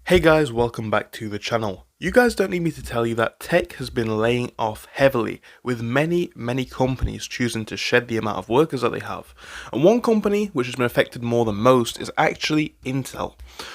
Hey guys, welcome back to the channel. You guys don't need me to tell you that tech has been laying off heavily, with many companies choosing to shed the amount of workers that they have. And one company which has been affected more than most is actually Intel.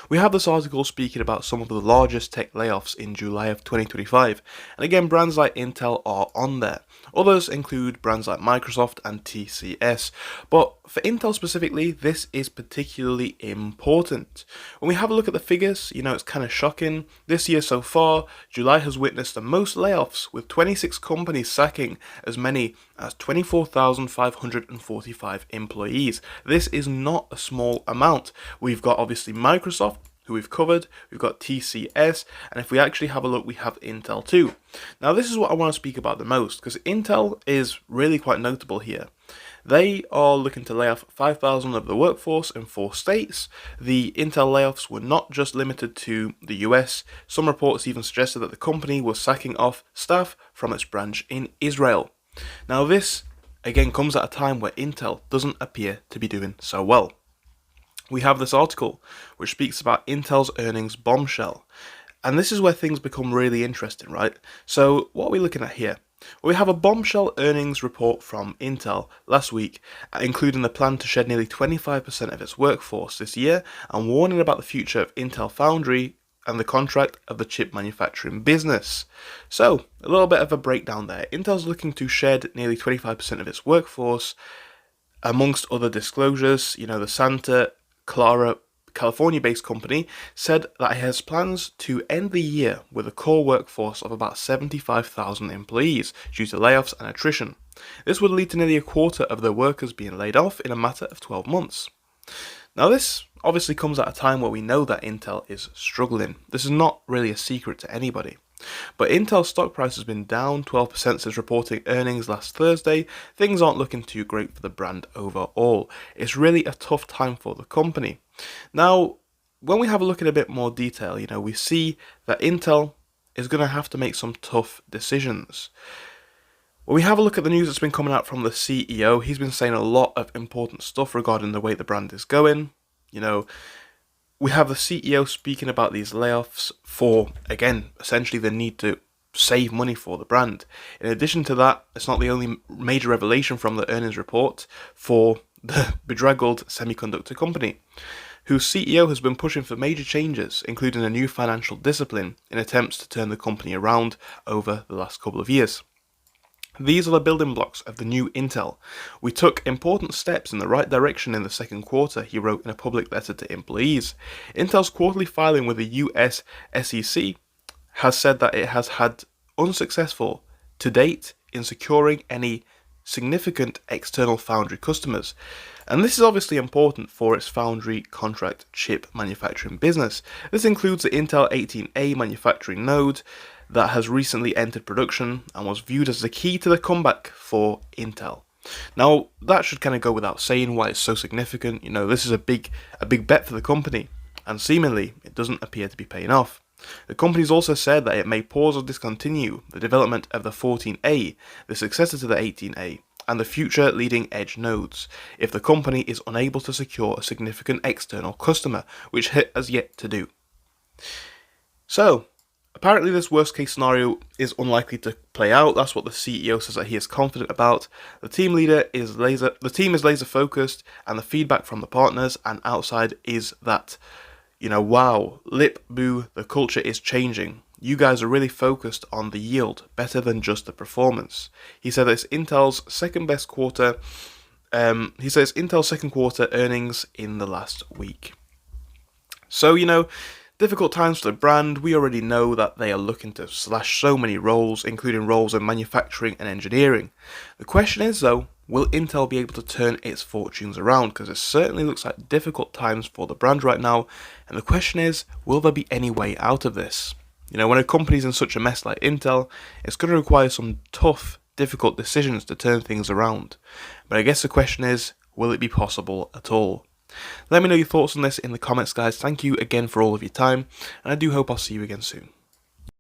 We have this article speaking about some of the largest tech layoffs in July of 2025, and again brands like Intel are on there. Others include brands like Microsoft and TCS, but for Intel specifically, this is particularly important. When we have a look at the figures, it's kind of shocking. This year so far, July has witnessed the most layoffs, with 26 companies sacking as many as 24,545 employees. This is not a small amount. We've got obviously Microsoft, who we've covered, we've got TCS, and if we actually have a look, we have Intel too. Now this is what I want to speak about the most, because Intel is really quite notable here. They are looking to lay off 5,000 of the workforce in 4 states. The Intel layoffs were not just limited to the US. Some reports even suggested that the company was sacking off staff from its branch in Israel. Now this, again, comes at a time where Intel doesn't appear to be doing so well. We have this article which speaks about Intel's earnings bombshell. And this is where things become really interesting, right? So what are we looking at here? Well, we have a bombshell earnings report from Intel last week, including the plan to shed nearly 25% of its workforce this year and warning about the future of Intel Foundry and the contract of the chip manufacturing business. So, a little bit of a breakdown there. Intel's looking to shed nearly 25% of its workforce, amongst other disclosures. The Santa Clara, California-based company said that it has plans to end the year with a core workforce of about 75,000 employees due to layoffs and attrition. This would lead to nearly a quarter of their workers being laid off in a matter of 12 months. Now this obviously comes at a time where we know that Intel is struggling. This is not really a secret to anybody. But Intel's stock price has been down 12% since reporting earnings last Thursday. Things aren't looking too great for the brand overall. It's really a tough time for the company. Now, when we have a look in a bit more detail, we see that Intel is going to have to make some tough decisions. When we have a look at the news that's been coming out from the CEO, he's been saying a lot of important stuff regarding the way the brand is going. We have the CEO speaking about these layoffs for, again, essentially the need to save money for the brand. In addition to that, it's not the only major revelation from the earnings report for the bedraggled semiconductor company, whose CEO has been pushing for major changes, including a new financial discipline, in attempts to turn the company around over the last couple of years. These are the building blocks of the new Intel. We took important steps in the right direction in the second quarter, he wrote in a public letter to employees. Intel's quarterly filing with the US SEC has said that it has had unsuccessful to date in securing any significant external foundry customers. And this is obviously important for its foundry contract chip manufacturing business. This includes the Intel 18A manufacturing node that has recently entered production and was viewed as the key to the comeback for Intel. Now, that should kind of go without saying why it's so significant. This is a big bet for the company, and seemingly it doesn't appear to be paying off. The company's also said that it may pause or discontinue the development of the 14A, the successor to the 18A, and the future leading edge nodes, if the company is unable to secure a significant external customer, which it has yet to do. So, apparently this worst case scenario is unlikely to play out. That's what the CEO says that he is confident about. The team is laser focused, and the feedback from the partners and outside is that, wow, lip boo, the culture is changing. You guys are really focused on the yield, better than just the performance. He said it's Intel's second best quarter. He says Intel's second quarter earnings in the last week. So, difficult times for the brand. We already know that they are looking to slash so many roles, including roles in manufacturing and engineering. The question is, though, will Intel be able to turn its fortunes around? Because it certainly looks like difficult times for the brand right now. And the question is, will there be any way out of this? When a company's in such a mess like Intel, it's going to require some tough, difficult decisions to turn things around. But I guess the question is, will it be possible at all? Let me know your thoughts on this in the comments, guys. Thank you again for all of your time, and I do hope I'll see you again soon.